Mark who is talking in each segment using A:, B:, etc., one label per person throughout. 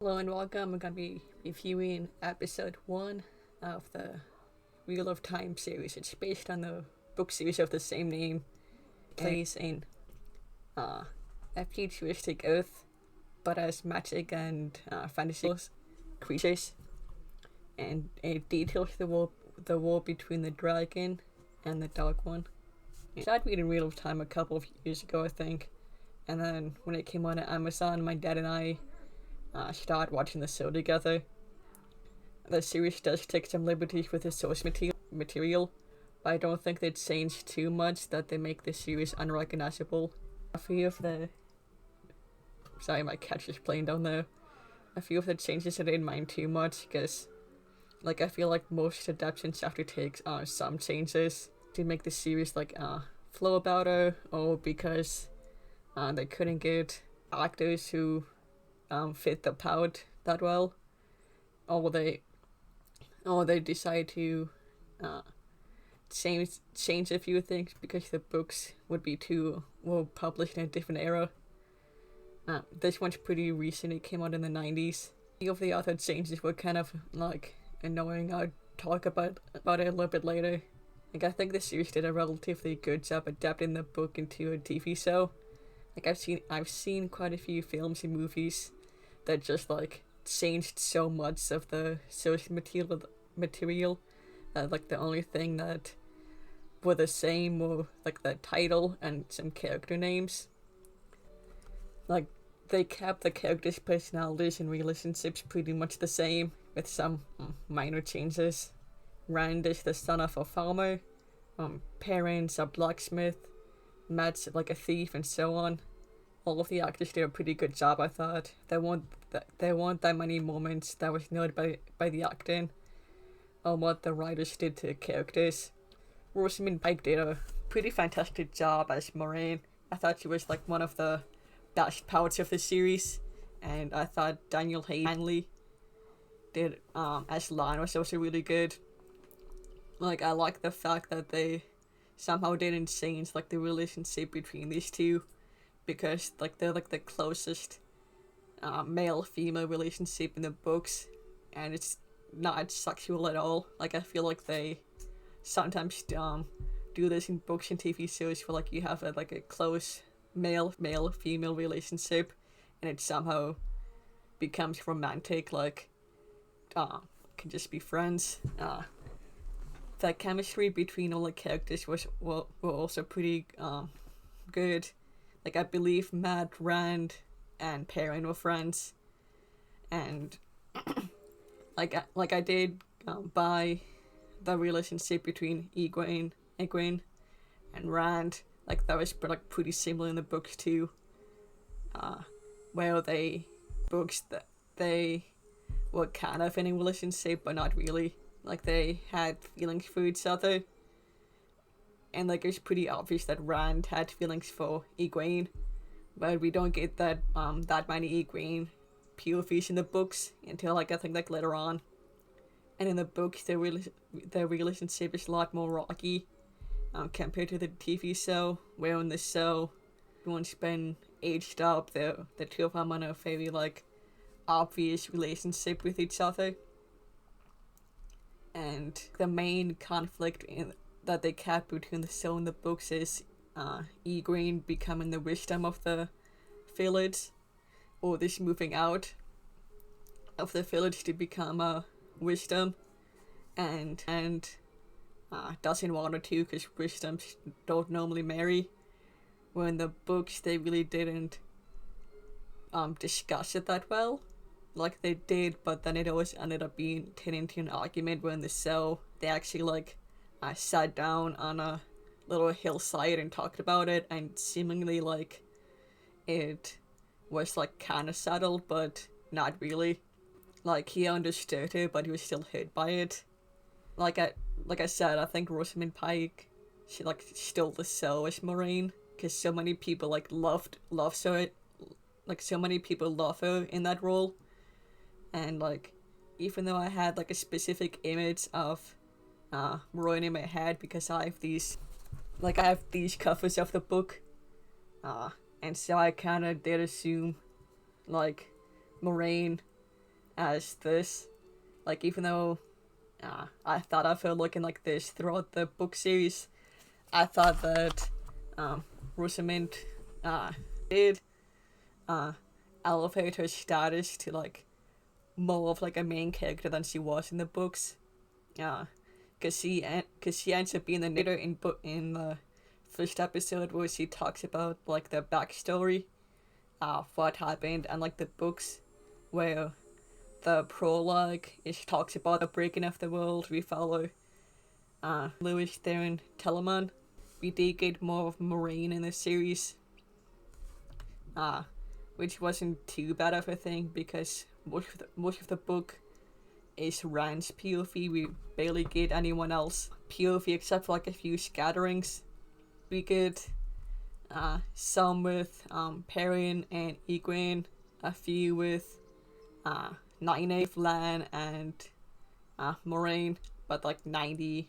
A: Hello and welcome. I'm going to be reviewing episode 1 of the Wheel of Time series. It's based on the book series of the same name. It plays in a futuristic Earth, but as magic and fantasy creatures. And it details the war between the dragon and the Dark One. I started reading Wheel of Time a couple of years ago, I think. And then when it came on Amazon, my dad and I started watching the show together. The series does take some liberties with the source material, but I don't think they changed too much that they make the series unrecognizable. A few of the... Sorry, my cat is playing down there. A few of the changes I didn't mind too much, because I feel like most adaptations have to take some changes to make the series flow about her, or because they couldn't get actors who fit the part that well, or they decide to change a few things because the books were published in a different era. This one's pretty recent. It came out in the 90s. A few of the other changes were kind of annoying. I'll talk about it a little bit later. I think the series did a relatively good job adapting the book into a TV show. I've seen quite a few films and movies that just changed so much of the source material that the only thing that were the same were the title and some character names. They kept the characters' personalities and relationships pretty much the same, with some minor changes. Rand is the son of a farmer, parents a blacksmith, Matt's a thief, and so on. All of the actors did a pretty good job, I thought. There weren't that many moments that was noted by the acting or what the writers did to the characters. Rosamund Pike did a pretty fantastic job as Moiraine. I thought she was one of the best parts of the series, and I thought Daniel Hanley did as Lan was also really good. I like the fact that they somehow didn't change the relationship between these two, because they're the closest male-female relationship in the books, and it's not sexual at all. I feel like they sometimes do this in books and TV shows where you have a close male-female relationship, and it somehow becomes romantic, can just be friends. The chemistry between all the characters were also pretty good. I believe Matt, Rand, and Perrin were friends, and I did buy the relationship between Egwene and Rand. That was pretty similar in the books too. Where they were kind of in a relationship, but not really. They had feelings for each other. And it was pretty obvious that Rand had feelings for Egwene, but we don't get that many Egwene POVs in the books until I think later on. And in the books, their relationship is a lot more rocky compared to the TV show, where in the show everyone's been aged up. The two of them on a very obvious relationship with each other, and the main conflict that they kept between the show and the books is Egwene becoming the wisdom of the village, or this moving out of the village to become a wisdom, and doesn't want her to because wisdoms don't normally marry. Where in the books they really didn't discuss it that well. They did, but then it always ended up being turned into an argument. Where in the show they actually I sat down on a little hillside and talked about it, and seemingly it was kind of settled, but not really. He understood it, but he was still hurt by it. Like I said, I think Rosamund Pike, she stole the show as Moiraine, because so many people loves her. So many people love her in that role, and even though I had a specific image of Moiraine in my head, because I have these covers of the book, and so I kind of did assume Moiraine as this. Like, even though I thought of her looking like this throughout the book series, I thought that Rosamund did elevate her status to like more of like a main character than she was in the books. Cause she ends up being the narrator in the first episode where she talks about like the backstory, what happened, and like the books, where the prologue is talks about the breaking of the world. We follow Lewis Theron Telemann. We did get more of Moiraine in this series, which wasn't too bad of a thing because most of the book is Rand's POV. We barely get anyone else POV except for like a few scatterings. We get some with Perrin and Egwene, a few with Nynaeve, Lan, and Moiraine, but like 90%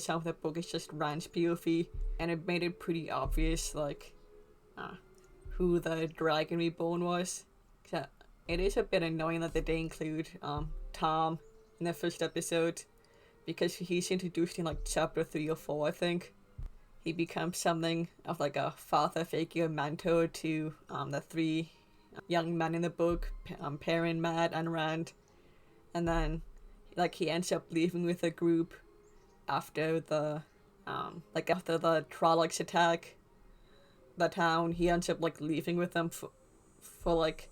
A: of the book is just Rand's POV, and it made it pretty obvious like who the Dragon Reborn was. It is a bit annoying that they didn't include Tom in the first episode, because he's introduced in like chapter 3 or 4, I think. He becomes something of like a father figure mentor to the three young men in the book, Perrin, Mad, and Rand. And then like he ends up leaving with the group after the after the Trollocs attack the town. He ends up like leaving with them for like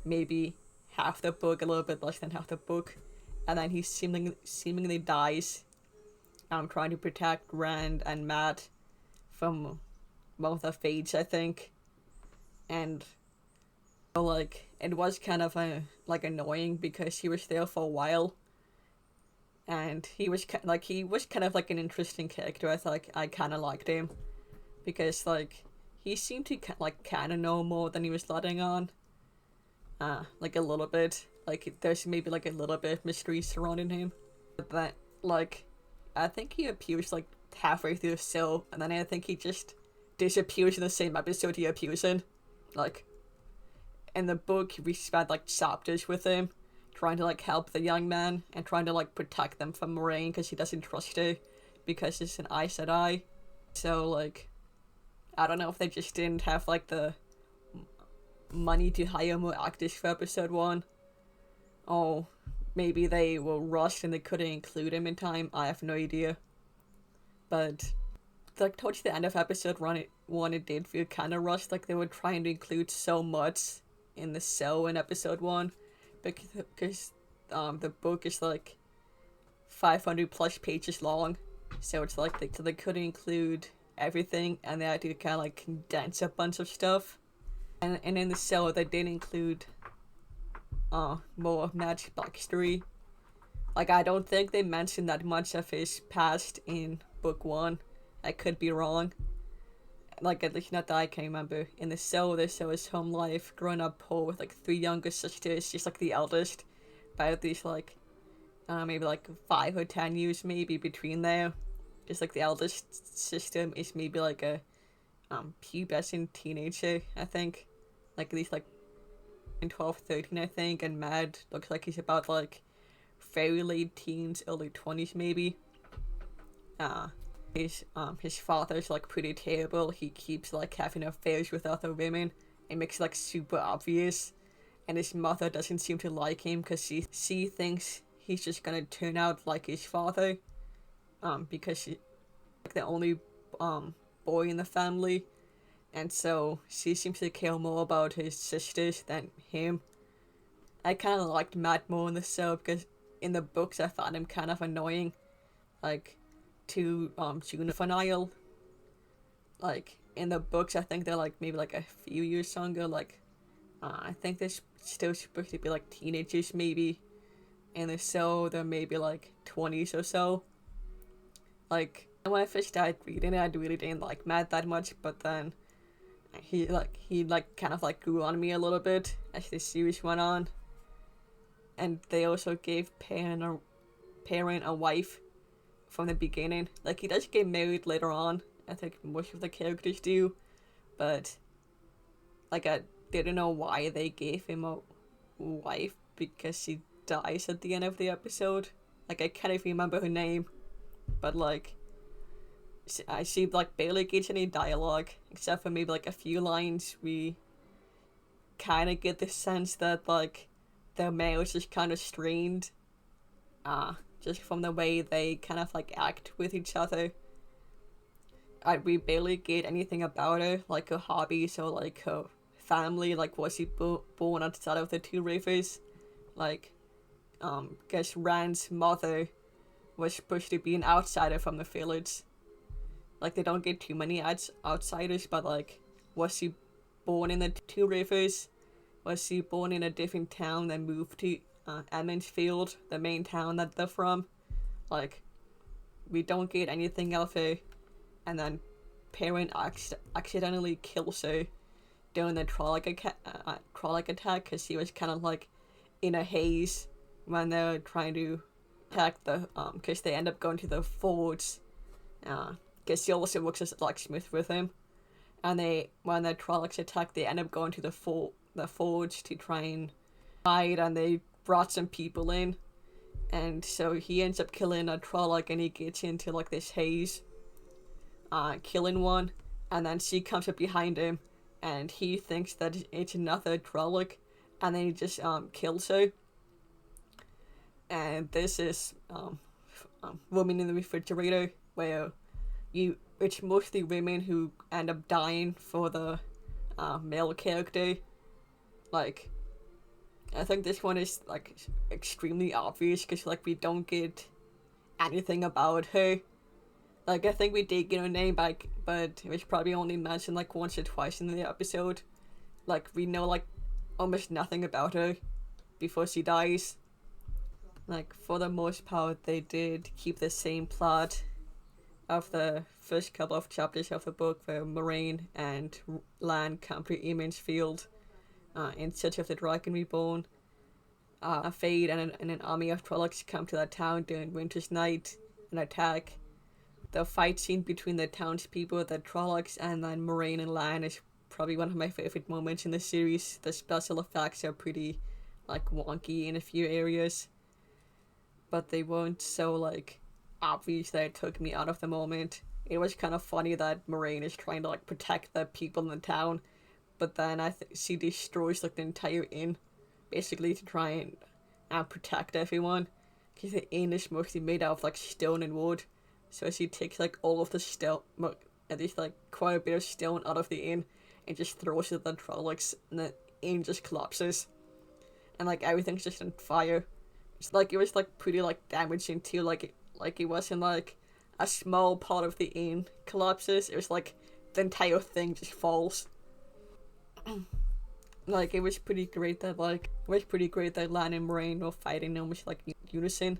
A: maybe half the book, a little bit less than half the book, and then he seemingly dies trying to protect Rand and Matt from one of the fates, I think. And like it was kind of annoying because he was there for a while, and he was kind of like an interesting character. I thought I kind of liked him because like he seemed to kind of know more than he was letting on. Like a little bit. Like there's maybe like a little bit of mystery surrounding him. But like I think he appears like halfway through the show, and then I think he just disappears in the same episode he appears in. Like in the book we spent like chapters with him trying to like help the young man and trying to like protect them from Moiraine because he doesn't trust her because it's an Aes Sedai. So like I don't know if they just didn't have like the money to hire more actors for episode 1, or maybe they were rushed and they couldn't include him in time. I have no idea. But like towards the end of episode 1 it did feel kind of rushed, like they were trying to include so much in the show in episode 1, because the book is like 500 plus pages long, so it's like they couldn't include everything, and they had to kind of like condense a bunch of stuff. And in the show they did include more of Matt's backstory. Like I don't think they mentioned that much of his past in book 1. I could be wrong. Like at least not that I can remember. In the show they show his home life, growing up poor with like 3 younger sisters. She's like the eldest, by at least like maybe like 5 or 10 years maybe between there. Just like the eldest sister is maybe like a pubescent teenager, I think. Like at least like in 12, 13, I think, and Mad looks like he's about like very late teens, early 20s maybe. His father's like pretty terrible. He keeps like having affairs with other women. It makes it like super obvious. And his mother doesn't seem to like him because she thinks he's just gonna turn out like his father. Because she's like the only boy in the family. And so she seems to care more about his sisters than him. I kind of liked Matt more in the show because in the books I found him kind of annoying. Like, too juvenile. Like, in the books I think they're like maybe like a few years younger. Like, I think they're still supposed to be like teenagers maybe. In the show they're maybe like 20s or so. Like, when I first started reading it I really didn't like Matt that much, but then he kind of like grew on me a little bit as the series went on. And they also gave Perrin a wife from the beginning. Like he does get married later on, I think most of the characters do, but like I didn't know why they gave him a wife because she dies at the end of the episode. Like, I can't even remember her name, but like, she like barely gets any dialogue except for maybe like a few lines. We kind of get the sense that like their marriage is kind of strained, just from the way they kind of like act with each other. We barely get anything about her, like her hobbies or like her family. Like, was she born outside of the Two Rivers? Like, guess Rand's mother was supposed to be an outsider from the village. Like, they don't get too many outsiders, but like, was she born in the Two Rivers? Was she born in a different town then moved to Emmonsfield, the main town that they're from? Like, we don't get anything of her, and then Perrin accidentally kills her during the Trolloc attack because she was kind of like in a haze when they're trying to attack the because they end up going to the forge, because she also works as a blacksmith with him, and when the Trollocs attack, they end up going to the forge to try and hide, and they brought some people in, and so he ends up killing a Trolloc, and he gets into like this haze, killing one, and then she comes up behind him, and he thinks that it's another Trolloc, and then he just kills her. And this is Woman in the Refrigerator, where it's mostly women who end up dying for the male character. Like, I think this one is like extremely obvious because like we don't get anything about her. Like, I think we did get her name back, but it was probably only mentioned like once or twice in the episode. Like, we know like almost nothing about her before she dies. Like, for the most part, they did keep the same plot of the first couple of chapters of the book, where Moiraine and Lan come to Emmonsfield in search of the Dragon Reborn. Fade and an army of Trollocs come to that town during Winter's Night and attack. The fight scene between the townspeople, the Trollocs, and then Moiraine and Lan is probably one of my favorite moments in the series. The special effects are pretty like wonky in a few areas, but they weren't so like obvious that it took me out of the moment. It was kind of funny that Moiraine is trying to like protect the people in the town, but then she destroys like the entire inn, basically to try and protect everyone, because the inn is mostly made out of like stone and wood. So she takes like all of the stone, at least like quite a bit of stone out of the inn, and just throws it at the Trollocs, and the inn just collapses, and like everything's just on fire. It's like it was like pretty like damaging too. Like it wasn't like a small part of the inn collapses. It was like the entire thing just falls. Like, it was pretty great that Lan and Moiraine were fighting almost like unison.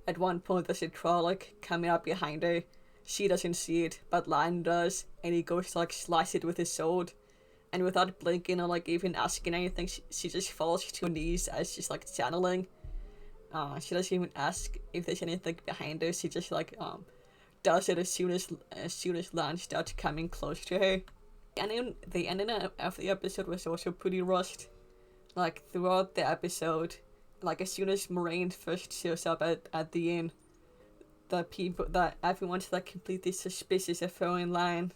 A: At one point, there's a Trolloc coming up behind her. She doesn't see it, but Lan does, and he goes to like slice it with his sword. And without blinking or like even asking anything, she just falls to her knees as she's like channeling. She doesn't even ask if there's anything behind her. She just like does it as soon as Lan starts coming close to her. And the ending of the episode was also pretty rushed. Like, throughout the episode, like as soon as Moiraine first shows up at the inn, everyone's like completely suspicious of her in Lan,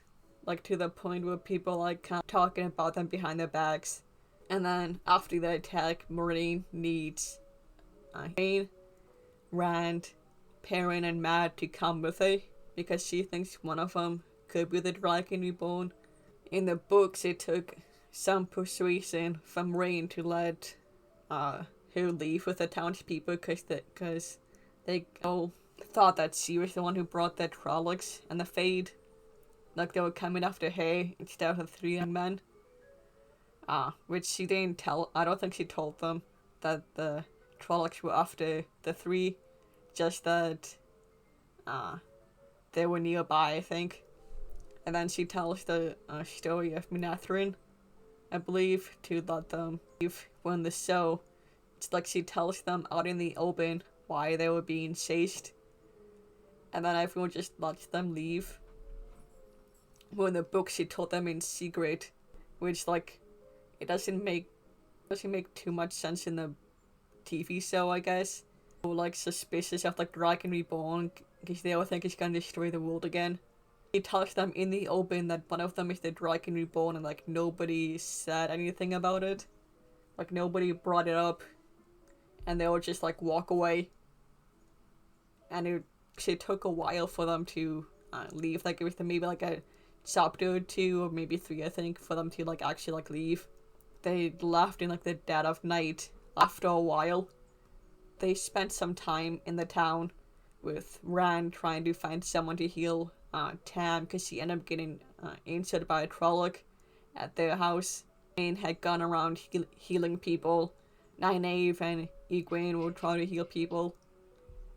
A: like to the point where people like talking about them behind their backs. And then after the attack, Moiraine needs Rand, Perrin, and Mad to come with her because she thinks one of them could be the Dragon Reborn. In the books, it took some persuasion from Moiraine to let her leave with the townspeople because they all thought that she was the one who brought the Trollocs and the Fade. Like, they were coming after her instead of the three young men. Which she didn't tell. I don't think she told them that the Trollocs were after the three, just that they were nearby, I think. And then she tells the story of Manetheren, I believe, to let them leave when the show. It's like she tells them out in the open why they were being chased, and then everyone just lets them leave. Well, in the book, she told them in secret, which like it doesn't make too much sense in the TV show, I guess. Like suspicious of like Dragon Reborn because they all think it's gonna destroy the world again. He tells them in the open that one of them is the Dragon Reborn, and like nobody said anything about it. Like nobody brought it up, and they all just like walk away. And it took a while for them to leave. Like it was maybe like a chapter or 2 or maybe 3, I think, for them to like actually like leave. They left in like the dead of night. After a while, they spent some time in the town with Rand trying to find someone to heal Tam because she ended up getting injured by a Trolloc at their house. Jane had gone around healing people. Nynaeve and Egwene were trying to heal people.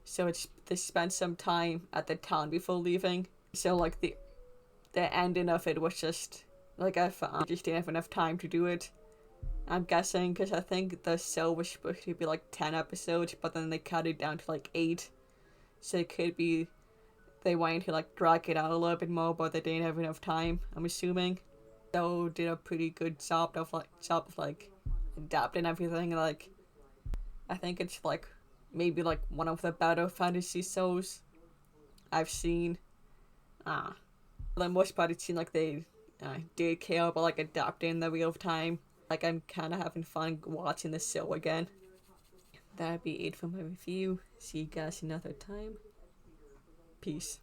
A: So they spent some time at the town before leaving. So like the ending of it was just like I just didn't have enough time to do it. I'm guessing because I think the show was supposed to be like 10 episodes, but then they cut it down to like 8. So it could be they wanted to like drag it out a little bit more, but they didn't have enough time, I'm assuming. So did a pretty good job of like adapting everything. Like I think it's like maybe like one of the better fantasy shows I've seen. For the most part, it seemed like they did care about like adapting the real time. Like I'm kind of having fun watching the show again. That'd be it for my review. See you guys another time. Peace.